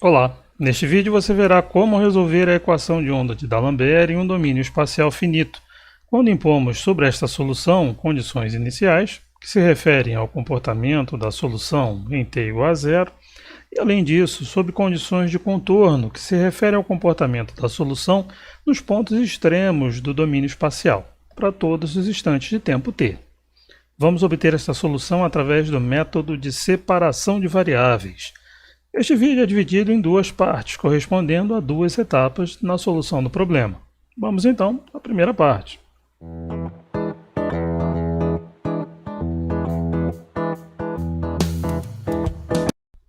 Olá, neste vídeo você verá como resolver a equação de onda de D'Alembert em um domínio espacial finito, quando impomos sobre esta solução condições iniciais, que se referem ao comportamento da solução em t igual a zero, e além disso, sob condições de contorno, que se refere ao comportamento da solução nos pontos extremos do domínio espacial, para todos os instantes de tempo t. Vamos obter esta solução através do método de separação de variáveis. Este vídeo é dividido em duas partes, correspondendo a duas etapas na solução do problema. Vamos então à primeira parte.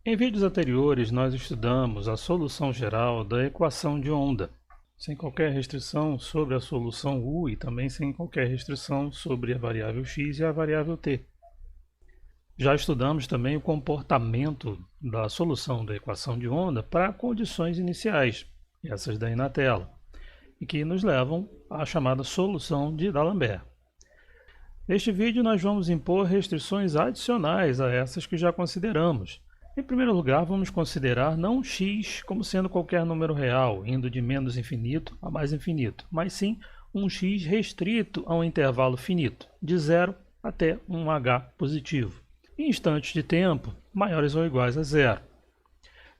Em vídeos anteriores, nós estudamos a solução geral da equação de onda, sem qualquer restrição sobre a solução U e também sem qualquer restrição sobre a variável x e a variável t. Já estudamos também o comportamento da solução da equação de onda para condições iniciais, essas daí na tela, e que nos levam à chamada solução de D'Alembert. Neste vídeo nós vamos impor restrições adicionais a essas que já consideramos. Em primeiro lugar, vamos considerar não x como sendo qualquer número real, indo de menos infinito a mais infinito, mas sim um x restrito a um intervalo finito, de 0 até um h positivo, em instantes de tempo maiores ou iguais a zero.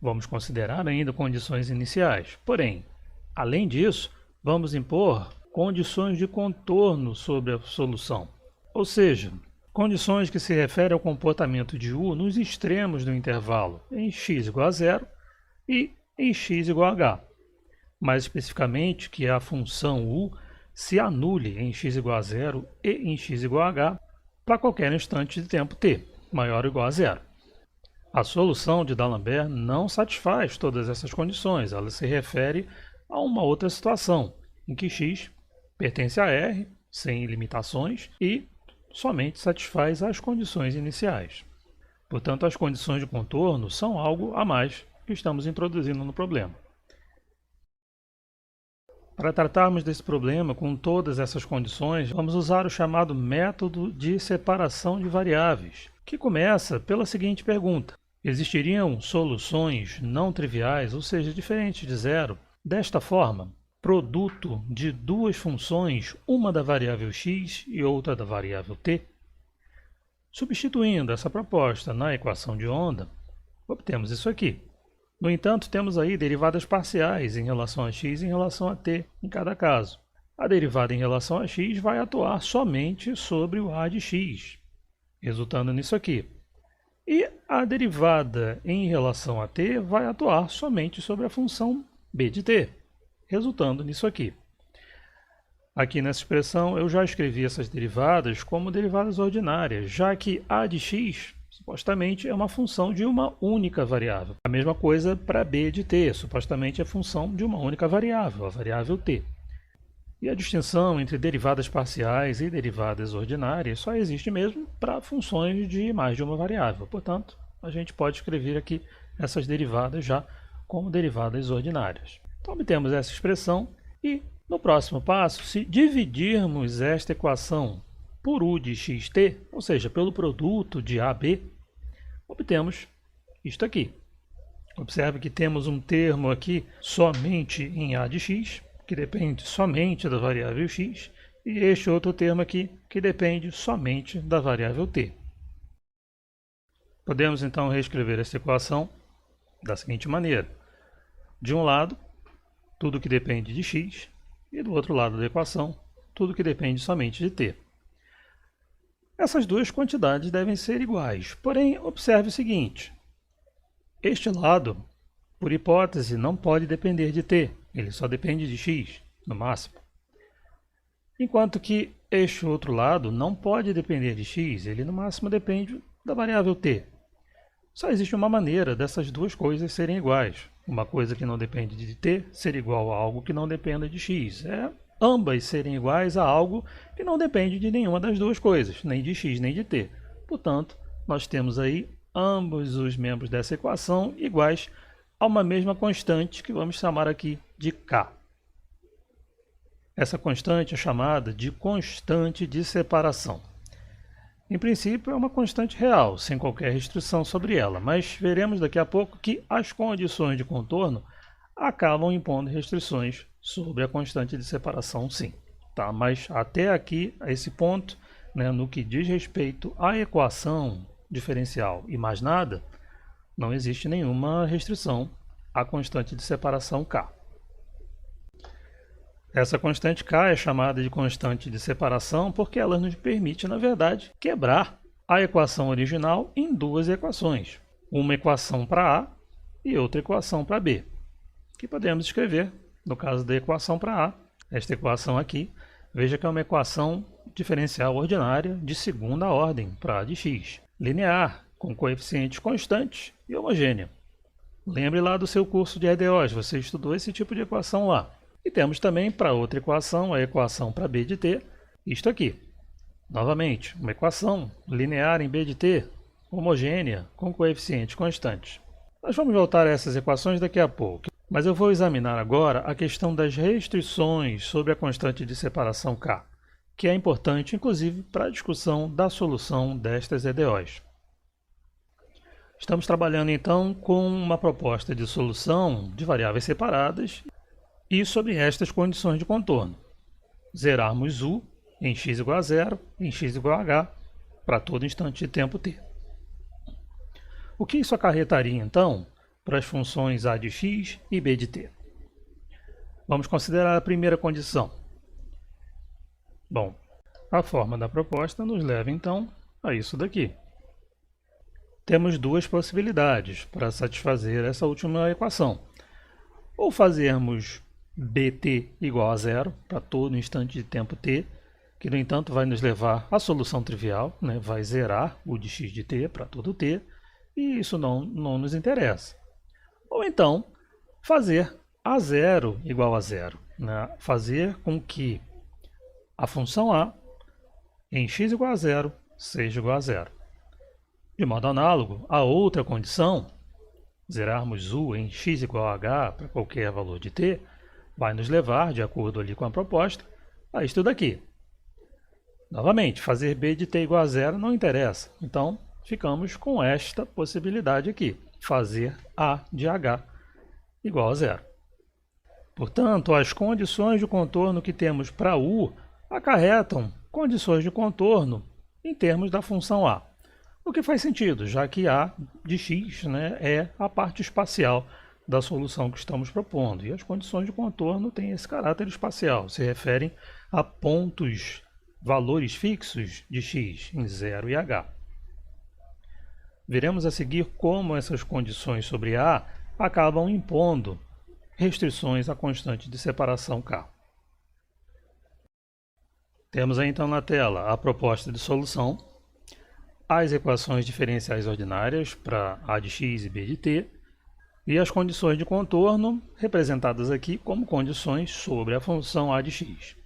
Vamos considerar ainda condições iniciais, porém, além disso, vamos impor condições de contorno sobre a solução, ou seja, condições que se referem ao comportamento de U nos extremos do intervalo, em x igual a zero e em x igual a h. Mais especificamente, que a função U se anule em x igual a zero e em x igual a h para qualquer instante de tempo t, maior ou igual a zero. A solução de D'Alembert não satisfaz todas essas condições, ela se refere a uma outra situação, em que x pertence a R, sem limitações, e somente satisfaz as condições iniciais. Portanto, as condições de contorno são algo a mais que estamos introduzindo no problema. Para tratarmos desse problema com todas essas condições, vamos usar o chamado método de separação de variáveis, que começa pela seguinte pergunta: existiriam soluções não triviais, ou seja, diferentes de zero, desta forma? Produto de duas funções, uma da variável x e outra da variável t? Substituindo essa proposta na equação de onda, obtemos isso aqui. No entanto, temos aí derivadas parciais em relação a x e em relação a t em cada caso. A derivada em relação a x vai atuar somente sobre o a de x, resultando nisso aqui. E a derivada em relação a t vai atuar somente sobre a função b de t, resultando nisso aqui. Aqui nessa expressão eu já escrevi essas derivadas como derivadas ordinárias, já que a de x supostamente é uma função de uma única variável. A mesma coisa para b de t, supostamente é função de uma única variável, a variável t. E a distinção entre derivadas parciais e derivadas ordinárias só existe mesmo para funções de mais de uma variável. Portanto, a gente pode escrever aqui essas derivadas já como derivadas ordinárias. Então, obtemos essa expressão e, no próximo passo, se dividirmos esta equação por u de xt, ou seja, pelo produto de AB, obtemos isto aqui. Observe que temos um termo aqui somente em a de x, que depende somente da variável x, e este outro termo aqui, que depende somente da variável t. Podemos então reescrever esta equação da seguinte maneira: de um lado, tudo que depende de x, e do outro lado da equação, tudo que depende somente de t. Essas duas quantidades devem ser iguais, porém, observe o seguinte: este lado, por hipótese, não pode depender de t, ele só depende de x, no máximo. Enquanto que este outro lado não pode depender de x, ele no máximo depende da variável t. Só existe uma maneira dessas duas coisas serem iguais. Uma coisa que não depende de t ser igual a algo que não dependa de x. Ambas serem iguais a algo que não depende de nenhuma das duas coisas, nem de x nem de t. Portanto, nós temos aí ambos os membros dessa equação iguais a uma mesma constante que vamos chamar aqui de k. Essa constante é chamada de constante de separação. Em princípio, é uma constante real, sem qualquer restrição sobre ela, mas veremos daqui a pouco que as condições de contorno acabam impondo restrições sobre a constante de separação, sim. Tá? Mas até aqui, a esse ponto, né, no que diz respeito à equação diferencial e mais nada, não existe nenhuma restrição à constante de separação K. Essa constante K é chamada de constante de separação porque ela nos permite, na verdade, quebrar a equação original em duas equações. Uma equação para A e outra equação para B, que podemos escrever, no caso da equação para A, esta equação aqui, veja que é uma equação diferencial ordinária de segunda ordem para A de x, linear, com coeficientes constantes e homogênea. Lembre lá do seu curso de EDOs, você estudou esse tipo de equação lá. E temos também para outra equação, a equação para B de t, isto aqui. Novamente, uma equação linear em B de t, homogênea, com coeficientes constantes. Nós vamos voltar a essas equações daqui a pouco, mas eu vou examinar agora a questão das restrições sobre a constante de separação K, que é importante, inclusive, para a discussão da solução destas EDOs. Estamos trabalhando, então, com uma proposta de solução de variáveis separadas e sobre estas condições de contorno. Zerarmos u em x igual a zero, em x igual a h, para todo instante de tempo t. O que isso acarretaria, então, para as funções a de x e b de t? Vamos considerar a primeira condição. Bom, a forma da proposta nos leva, então, a isso daqui. Temos duas possibilidades para satisfazer essa última equação. Ou fazermos bt igual a zero para todo instante de tempo t, que no entanto vai nos levar à solução trivial, né? Vai zerar o de x de t para todo t, e isso não nos interessa. Ou então fazer a zero igual a zero, né? Fazer com que a função a em x igual a zero seja igual a zero. De modo análogo, a outra condição, zerarmos u em x igual a h para qualquer valor de t, vai nos levar, de acordo ali com a proposta, a isto daqui. Novamente, fazer b de t igual a zero não interessa. Então, ficamos com esta possibilidade aqui, fazer a de h igual a zero. Portanto, as condições de contorno que temos para u acarretam condições de contorno em termos da função a. O que faz sentido, já que a de x, né, é a parte espacial da solução que estamos propondo. E as condições de contorno têm esse caráter espacial, se referem a pontos, valores fixos de x em 0 e h. Veremos a seguir como essas condições sobre A acabam impondo restrições à constante de separação K. Temos aí então na tela a proposta de solução, as equações diferenciais ordinárias para A de x e B de t, e as condições de contorno, representadas aqui como condições sobre a função a de x.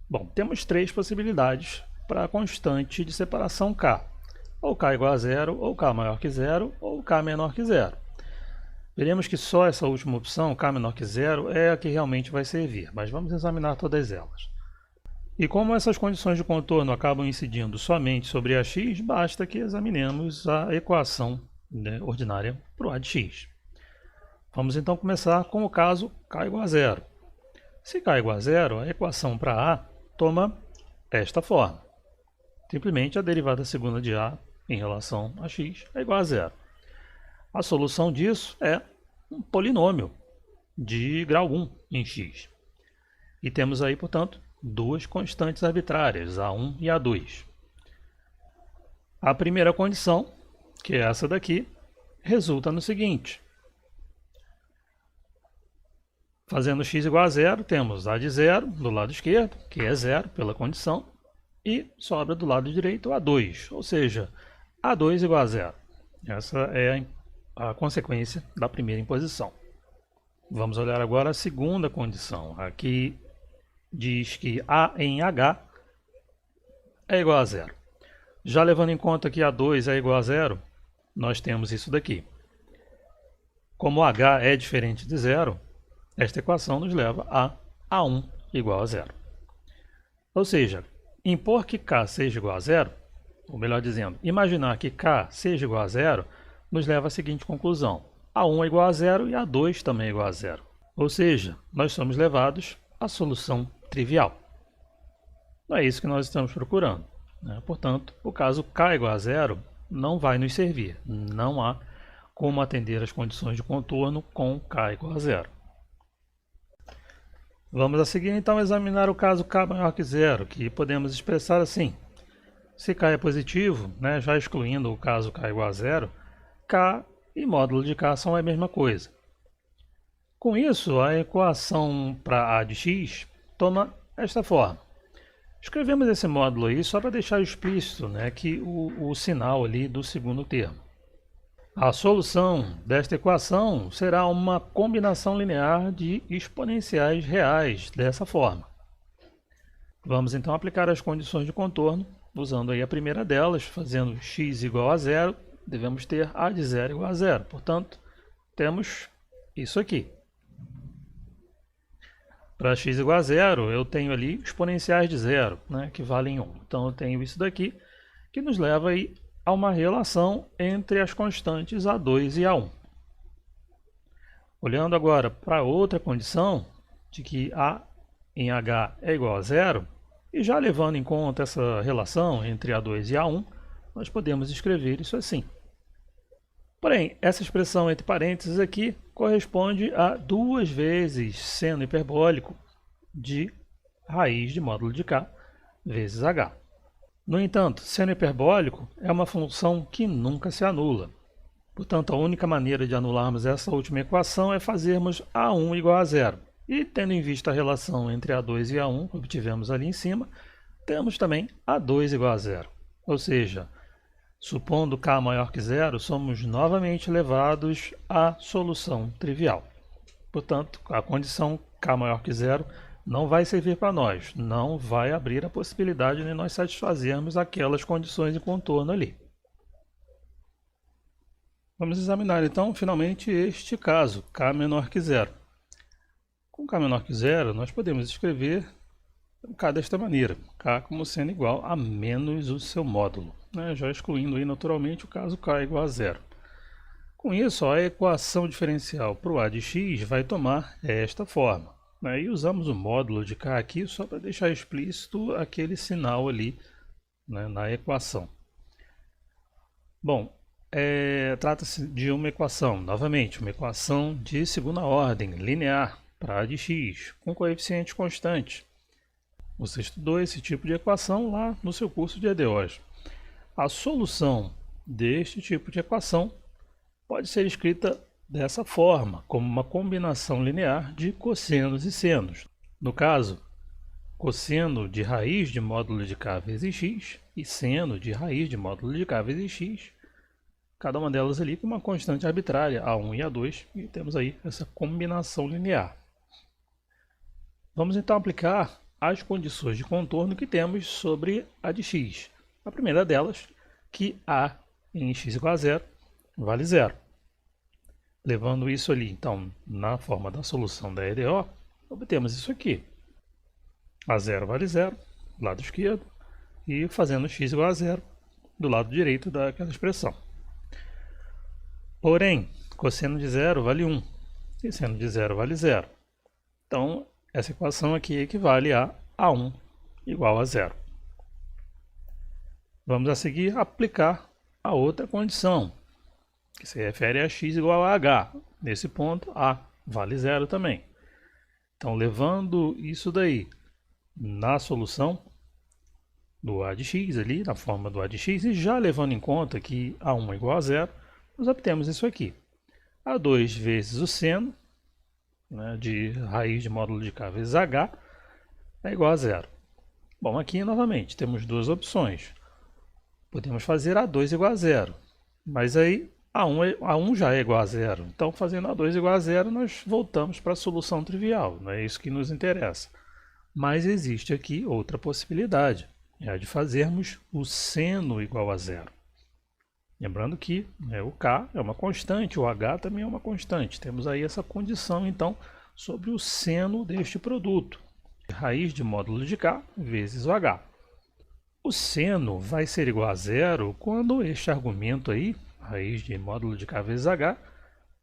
Bom, temos três possibilidades para a constante de separação k. Ou k igual a zero, ou k maior que zero, ou k menor que zero. Veremos que só essa última opção, k menor que zero, é a que realmente vai servir, mas vamos examinar todas elas. E como essas condições de contorno acabam incidindo somente sobre a x, basta que examinemos a equação, né, ordinária para o a de x. Vamos então começar com o caso k igual a zero. Se k igual a zero, a equação para a toma esta forma. Simplesmente a derivada segunda de a em relação a x é igual a zero. A solução disso é um polinômio de grau 1 em x. E temos aí, portanto, duas constantes arbitrárias, a1 e a2. A primeira condição, que é essa daqui, resulta no seguinte. Fazendo x igual a zero, temos a de zero do lado esquerdo, que é zero pela condição, e sobra do lado direito a2, ou seja, a2 igual a zero. Essa é a consequência da primeira imposição. Vamos olhar agora a segunda condição. Aqui diz que a em h é igual a zero. Já levando em conta que a2 é igual a zero, nós temos isso daqui. Como h é diferente de zero, esta equação nos leva a a1 igual a zero. Ou seja, impor que k seja igual a zero ou melhor dizendo, imaginar que k seja igual a zero, nos leva à seguinte conclusão: A1 é igual a zero e A2 também é igual a zero. Ou seja, nós somos levados à solução trivial. Não é isso que nós estamos procurando, né? Portanto, o caso k igual a zero não vai nos servir. Não há como atender as condições de contorno com k igual a zero. Vamos a seguir então examinar o caso k maior que zero, que podemos expressar assim. Se k é positivo, né, já excluindo o caso k igual a zero, k e módulo de k são a mesma coisa. Com isso, a equação para a de x toma esta forma. Escrevemos esse módulo aí só para deixar explícito, né, que o sinal ali do segundo termo. A solução desta equação será uma combinação linear de exponenciais reais dessa forma. Vamos então aplicar as condições de contorno, usando aí a primeira delas, fazendo x igual a zero, devemos ter a de zero igual a zero. Portanto, temos isso aqui. Para x igual a zero, eu tenho ali exponenciais de zero, né, que valem 1. Então, eu tenho isso daqui, que nos leva aí a uma relação entre as constantes A2 e A1. Olhando agora para outra condição, de que A em H é igual a zero, e já levando em conta essa relação entre A2 e A1, nós podemos escrever isso assim. Porém, essa expressão entre parênteses aqui corresponde a 2 vezes seno hiperbólico de raiz de módulo de k vezes h. No entanto, seno hiperbólico é uma função que nunca se anula. Portanto, a única maneira de anularmos essa última equação é fazermos A1 igual a zero. E tendo em vista a relação entre A2 e A1, que obtivemos ali em cima, temos também A2 igual a zero. Ou seja, supondo k maior que zero, somos novamente levados à solução trivial. Portanto, a condição k maior que zero não vai servir para nós, não vai abrir a possibilidade de nós satisfazermos aquelas condições de contorno ali. Vamos examinar então, finalmente, este caso, k menor que zero. Com k menor que zero, nós podemos escrever k desta maneira, k como sendo igual a menos o seu módulo, né? Já excluindo aí naturalmente o caso k igual a zero. Com isso, a equação diferencial para o a de x vai tomar esta forma, né? E usamos o módulo de k aqui só para deixar explícito aquele sinal ali, né, na equação. Bom, trata-se de uma equação, novamente, uma equação de segunda ordem, linear, para a de x, com coeficiente constante. Você estudou esse tipo de equação lá no seu curso de EDOs. A solução deste tipo de equação pode ser escrita dessa forma, como uma combinação linear de cossenos e senos. No caso, cosseno de raiz de módulo de k vezes x e seno de raiz de módulo de k vezes x, cada uma delas ali com uma constante arbitrária, A1 e A2, e temos aí essa combinação linear. Vamos então aplicar as condições de contorno que temos sobre a de x. A primeira delas, que a em x igual a zero vale zero. Levando isso ali, então, na forma da solução da EDO, obtemos isso aqui. A0 vale zero, do lado esquerdo, e fazendo x igual a zero, do lado direito daquela expressão. Porém, cosseno de zero vale 1, e seno de zero vale zero. Então, essa equação aqui equivale a A1 igual a zero. Vamos a seguir aplicar a outra condição, que se refere a x igual a h. Nesse ponto, a vale zero também. Então, levando isso daí na solução do a de x, ali, na forma do a de x, e já levando em conta que A1 é igual a zero, nós obtemos isso aqui. A2 vezes o seno, né, de raiz de módulo de k vezes h, é igual a zero. Bom, aqui novamente temos duas opções. Podemos fazer A2 igual a zero, mas aí A1 já é igual a zero. Então, fazendo A2 igual a zero, nós voltamos para a solução trivial. Não é isso que nos interessa. Mas existe aqui outra possibilidade, é a de fazermos o seno igual a zero. Lembrando que, né, o k é uma constante, o h também é uma constante. Temos aí essa condição, então, sobre o seno deste produto. Raiz de módulo de k vezes o h. O seno vai ser igual a zero quando este argumento aí, raiz de módulo de k vezes h,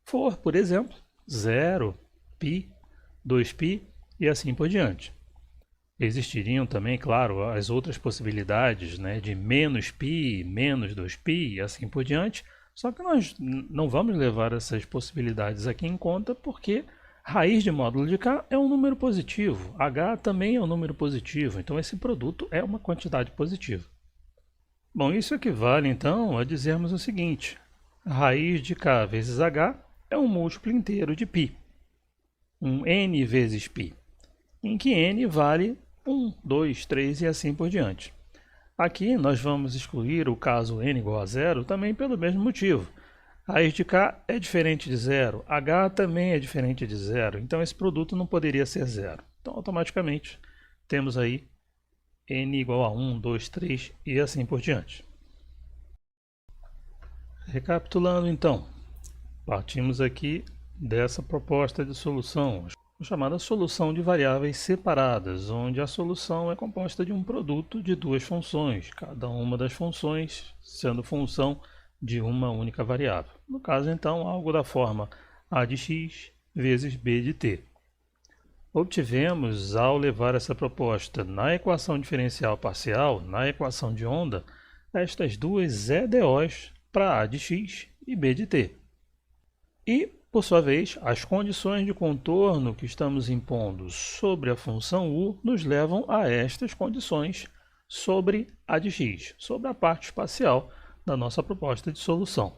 for, por exemplo, 0, π, 2π e assim por diante. Existiriam também, claro, as outras possibilidades, né, de menos π, menos 2π e assim por diante, só que nós não vamos levar essas possibilidades aqui em conta porque raiz de módulo de k é um número positivo, h também é um número positivo, então esse produto é uma quantidade positiva. Bom, isso equivale então a dizermos o seguinte: raiz de k vezes h é um múltiplo inteiro de π, um n vezes π, em que n vale 1, 2, 3 e assim por diante. Aqui nós vamos excluir o caso n igual a zero também pelo mesmo motivo. Raiz de k é diferente de zero, h também é diferente de zero, então esse produto não poderia ser zero. Então, automaticamente, temos aí n igual a 1, 2, 3 e assim por diante. Recapitulando então, partimos aqui dessa proposta de solução, chamada solução de variáveis separadas, onde a solução é composta de um produto de duas funções, cada uma das funções sendo função de uma única variável. No caso, então, algo da forma a de x vezes b de t. Obtivemos, ao levar essa proposta na equação diferencial parcial, na equação de onda, estas duas EDOs para a de x e b de t. E, por sua vez, as condições de contorno que estamos impondo sobre a função u nos levam a estas condições sobre a de x, sobre a parte espacial da nossa proposta de solução.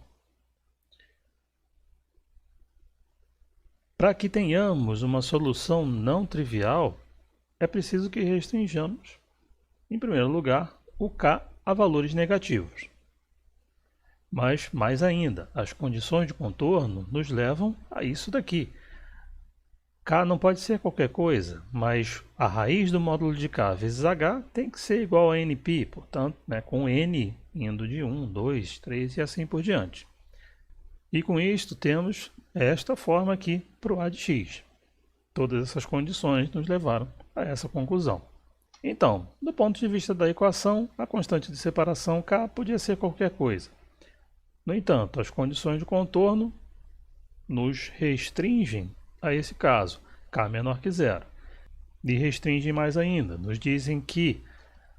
Para que tenhamos uma solução não trivial, é preciso que restringamos, em primeiro lugar, o k a valores negativos. Mas, mais ainda, as condições de contorno nos levam a isso daqui. K não pode ser qualquer coisa, mas a raiz do módulo de k vezes h tem que ser igual a nπ, portanto, né, com n indo de 1, 2, 3 e assim por diante. E com isto temos esta forma aqui para o a de x. Todas essas condições nos levaram a essa conclusão. Então, do ponto de vista da equação, a constante de separação k podia ser qualquer coisa. No entanto, as condições de contorno nos restringem a esse caso, k menor que zero. E restringem mais ainda, nos dizem que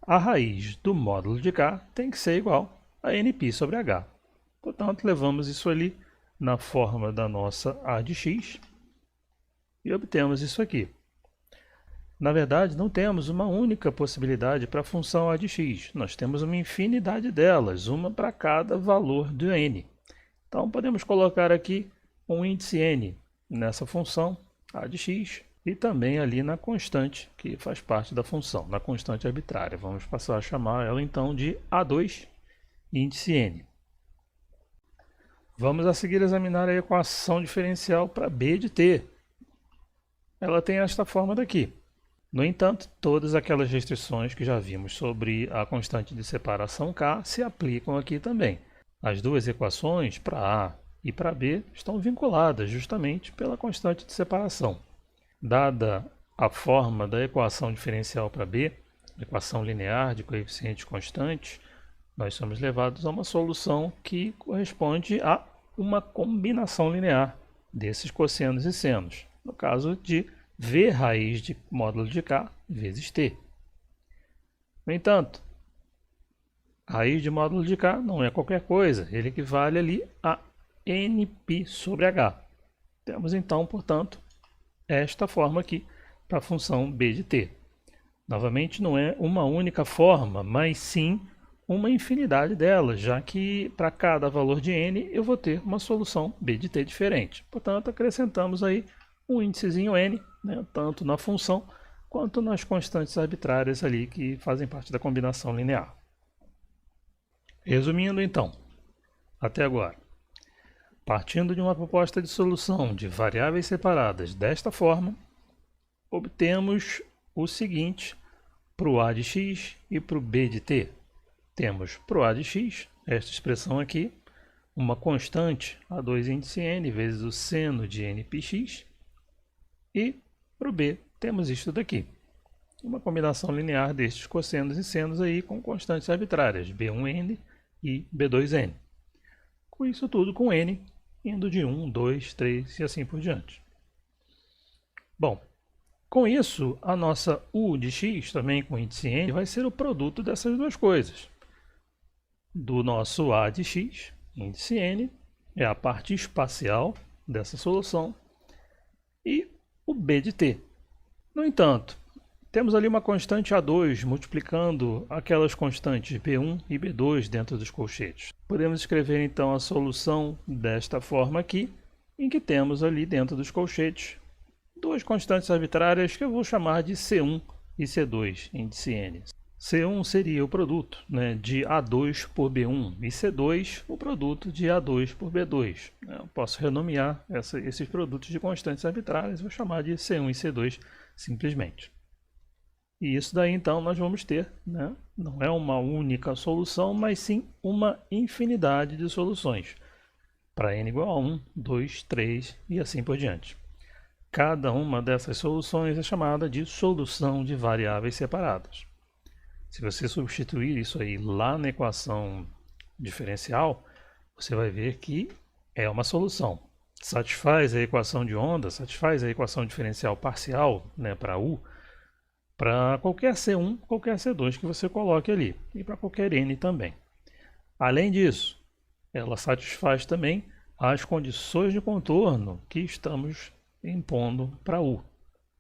a raiz do módulo de k tem que ser igual a nπ sobre h. Portanto, levamos isso ali na forma da nossa a de x e obtemos isso aqui. Na verdade, não temos uma única possibilidade para a função a de x. Nós temos uma infinidade delas, uma para cada valor do n. Então, podemos colocar aqui um índice n nessa função a de x e também ali na constante que faz parte da função, na constante arbitrária. Vamos passar a chamar ela então de A2 índice n. Vamos a seguir examinar a equação diferencial para b de t. Ela tem esta forma daqui. No entanto, todas aquelas restrições que já vimos sobre a constante de separação k se aplicam aqui também. As duas equações, para a e para b, estão vinculadas justamente pela constante de separação. Dada a forma da equação diferencial para b, equação linear de coeficientes constantes, nós somos levados a uma solução que corresponde a uma combinação linear desses cossenos e senos, no caso de v raiz de módulo de k vezes t. No entanto, raiz de módulo de k não é qualquer coisa, ele equivale ali a nπ sobre h. Temos então, portanto, esta forma aqui para a função b de t. Novamente, não é uma única forma, mas sim uma infinidade delas, já que para cada valor de n eu vou ter uma solução b de t diferente. Portanto, acrescentamos aí um índicezinho n, né, tanto na função quanto nas constantes arbitrárias ali que fazem parte da combinação linear. Resumindo então, até agora, partindo de uma proposta de solução de variáveis separadas desta forma, obtemos o seguinte para o a de x e para o b de t. Temos para o a de x, esta expressão aqui, uma constante A2 índice n vezes o seno de nπx, e para o b temos isto daqui. uma combinação linear destes cossenos e senos aí com constantes arbitrárias, B1n e B2n. Com isso tudo com n indo de 1, 2, 3 e assim por diante. Bom, com isso, a nossa u de x, também com índice n, vai ser o produto dessas duas coisas. Do nosso a de x, índice n, é a parte espacial dessa solução, e o b de t. No entanto, temos ali uma constante A2 multiplicando aquelas constantes B1 e B2 dentro dos colchetes. Podemos escrever então a solução desta forma aqui, em que temos ali dentro dos colchetes duas constantes arbitrárias que eu vou chamar de C1 e C2, índice n. C1 seria o produto, né, de A2 por B1 e C2 o produto de A2 por B2. Eu posso renomear esses produtos de constantes arbitrárias, vou chamar de C1 e C2 simplesmente. E isso daí então nós vamos ter, né, não é uma única solução, mas sim uma infinidade de soluções. Para n igual a 1, 2, 3 e assim por diante. Cada uma dessas soluções é chamada de solução de variáveis separadas. Se você substituir isso aí lá na equação diferencial, você vai ver que é uma solução. Satisfaz a equação de onda, satisfaz a equação diferencial parcial, né, para u, para qualquer C1, qualquer C2 que você coloque ali, e para qualquer n também. Além disso, ela satisfaz também as condições de contorno que estamos impondo para u,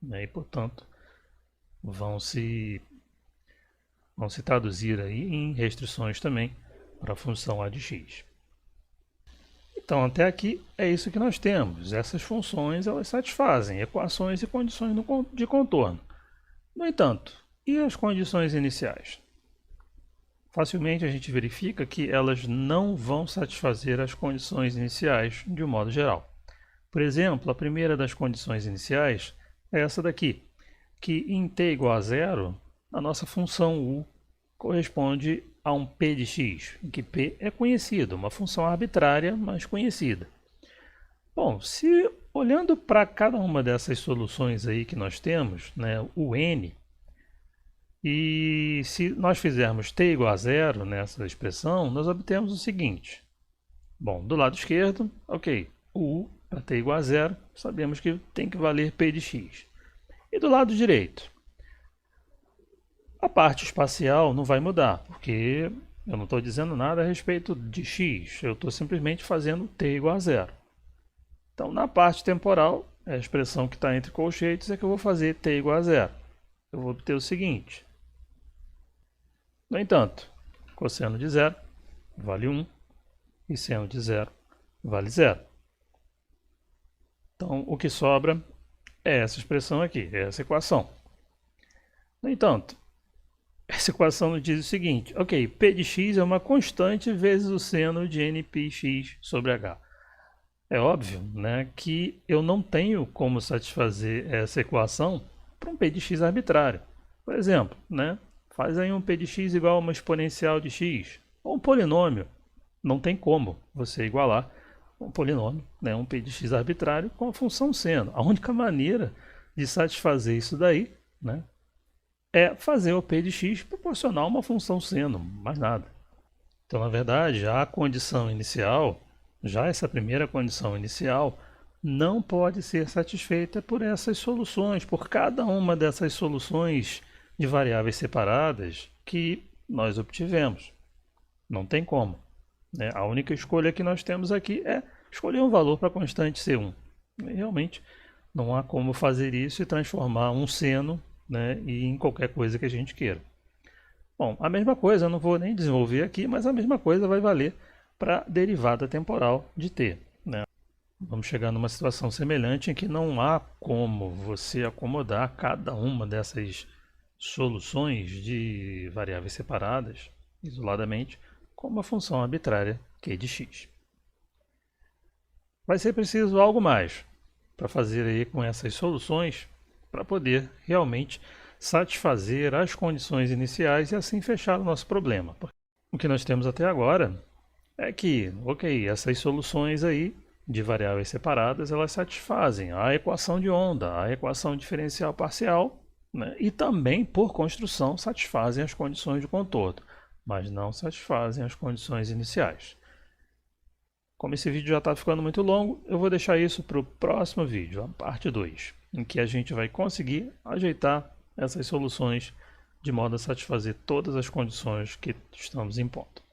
né, e portanto vão se traduzir aí em restrições também para a função a de x. Então, até aqui é isso que nós temos. Essas funções elas satisfazem equações e condições de contorno. No entanto, e as condições iniciais? Facilmente a gente verifica que elas não vão satisfazer as condições iniciais de um modo geral. Por exemplo, a primeira das condições iniciais é essa daqui, que em t igual a zero, a nossa função u corresponde a um p de x, em que p é conhecido, uma função arbitrária, mas conhecida. Bom, se olhando para cada uma dessas soluções aí que nós temos, né, o n, e se nós fizermos t igual a zero nessa expressão, nós obtemos o seguinte. Bom, do lado esquerdo, ok, o u para t igual a zero, sabemos que tem que valer p de x. E do lado direito, a parte espacial não vai mudar, porque eu não estou dizendo nada a respeito de x, eu estou simplesmente fazendo t igual a zero. Então, na parte temporal, a expressão que está entre colchetes é que eu vou fazer t igual a zero. Eu vou obter o seguinte. No entanto, cosseno de zero vale 1 e seno de zero vale zero. Então, o que sobra é essa expressão aqui, é essa equação. No entanto, essa equação nos diz o seguinte, ok, p de x é uma constante vezes o seno de nπx sobre h. É óbvio, né, que eu não tenho como satisfazer essa equação para um p de x arbitrário. Por exemplo, né, faz aí um p de x igual a uma exponencial de x, ou um polinômio. Não tem como você igualar um polinômio, né, um p de x arbitrário com a função seno. A única maneira de satisfazer isso daí, né, é fazer o p de x proporcional a uma função seno, mais nada. Então, na verdade, já a condição inicial, já essa primeira condição inicial, não pode ser satisfeita por essas soluções, por cada uma dessas soluções de variáveis separadas que nós obtivemos. Não tem como, né? A única escolha que nós temos aqui é escolher um valor para a constante C1. E realmente não há como fazer isso e transformar um seno, né, em qualquer coisa que a gente queira. Bom, a mesma coisa, eu não vou nem desenvolver aqui, mas a mesma coisa vai valer para a derivada temporal de t, né? Vamos chegar numa situação semelhante em que não há como você acomodar cada uma dessas soluções de variáveis separadas, isoladamente, com uma função arbitrária q de x. Vai ser preciso algo mais para fazer aí com essas soluções para poder realmente satisfazer as condições iniciais e assim fechar o nosso problema. O que nós temos até agora é que, ok, essas soluções aí de variáveis separadas, elas satisfazem a equação de onda, a equação diferencial parcial, né? E também, por construção, satisfazem as condições de contorno, mas não satisfazem as condições iniciais. Como esse vídeo já está ficando muito longo, eu vou deixar isso para o próximo vídeo, a parte 2, em que a gente vai conseguir ajeitar essas soluções de modo a satisfazer todas as condições que estamos impondo.